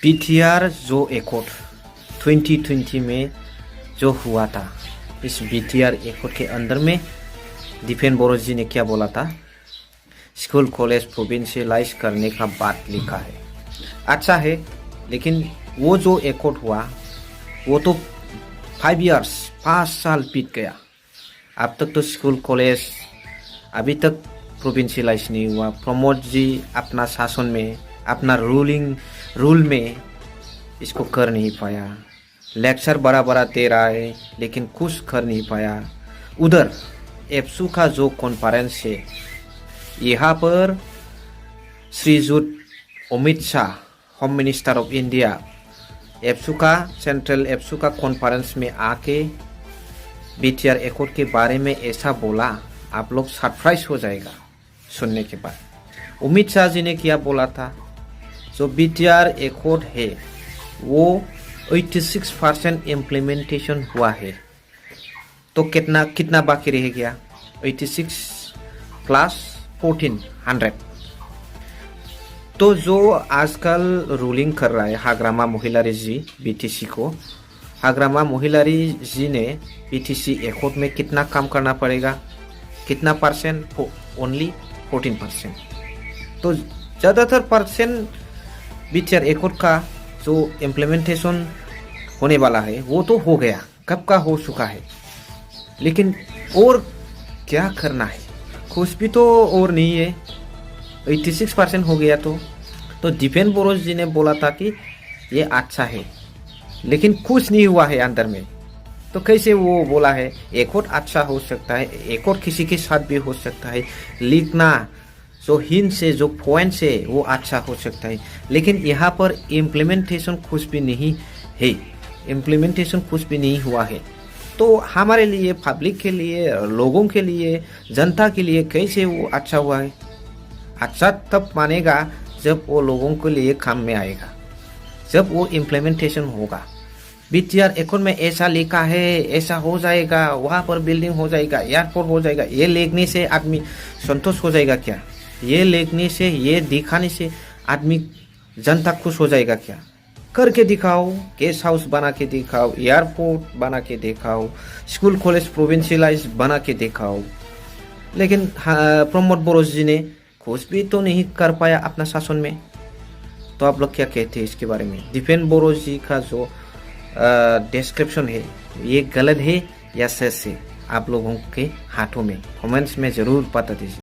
BTR जो accord 2020 में जो हुआ था, इस बीटीआर एकॉर्ड के अंदर में दीपेन बोरो जी ने क्या बोला था, स्कूल कॉलेज प्रोविंशियलाइज करने का बात लिखा है। अच्छा है, लेकिन वो जो एकॉर्ड हुआ वो तो 5 साल बीत गया। अब तक तो स्कूल कॉलेज अभी तक प्रोविंशियलाइज नहीं हुआ। प्रमोद जी अपना शासन में, अपना रूल में इसको कर नहीं पाया। लेक्चर बड़ा दे रहा है लेकिन कुछ कर नहीं पाया। उधर एप्सू का जो कॉन्फ्रेंस है, यहाँ पर Shrijut Amit Shah home minister of India APSU का सेंट्रल एप्सू का कॉन्फ्रेंस में आके बीटीआर एकॉर्ड के बारे में ऐसा बोला, आप लोग सरप्राइज हो जाएगा सुनने के बाद। अमित शाह जी ने क्या बोला था, जो बीटीआर एकॉर्ड है वो 86% इम्प्लीमेंटेशन हुआ है। तो कितना बाकी रह गया? 86 प्लस 14 100। तो जो आजकल रूलिंग कर रहा है हाग्रामा मोहिलारी जी बीटीसी को, हाग्रामा मोहिलारी जी ने बीटीसी एकॉर्ड में कितना काम करना पड़ेगा, कितना परसेंट? ओनली 14%। तो ज़्यादातर परसेंट बीटीआर एकॉर्ड का जो इम्प्लीमेंटेशन होने वाला है वो तो हो गया, कब का हो चुका है। लेकिन और क्या करना है, कुछ भी तो और नहीं है। 86% हो गया तो दीपेन बोरो जी ने बोला था कि ये अच्छा है, लेकिन कुछ नहीं हुआ है अंदर में। तो कैसे वो बोला है एकॉर्ड अच्छा हो सकता है, एकॉर्ड किसी के साथ भी हो सकता है, लिखना जो हिंट से जो पॉइंट से वो अच्छा हो सकता है, लेकिन यहाँ पर इम्प्लीमेंटेशन कुछ भी नहीं है, इम्प्लीमेंटेशन कुछ भी नहीं हुआ है। तो हमारे लिए, पब्लिक के लिए, लोगों के लिए, जनता के लिए कैसे वो अच्छा हुआ है? अच्छा तब मानेगा जब वो लोगों के लिए काम में आएगा, जब वो इम्प्लीमेंटेशन होगा। बीटीआर एकॉर्ड में ऐसा लिखा है, ऐसा हो जाएगा, वहाँ पर बिल्डिंग हो जाएगा, एयरपोर्ट हो जाएगा, ये लिखने से आदमी संतोष हो जाएगा क्या? ये लिखने से, ये दिखाने से आदमी, जनता खुश हो जाएगा क्या? करके दिखाओ, गेस्ट हाउस बना के दिखाओ, एयरपोर्ट बना के दिखाओ, स्कूल कॉलेज प्रोविंशियलाइज बना के दिखाओ। लेकिन प्रमोद बोरो जी ने कुछ भी तो नहीं कर पाया अपना शासन में। तो आप लोग क्या कहते हैं इसके बारे में? दीपेन बोरो जी का जो डिस्क्रिप्शन है ये गलत है या सच है? आप लोगों के हाथों में, कमेंट्स में ज़रूर बता दीजिए।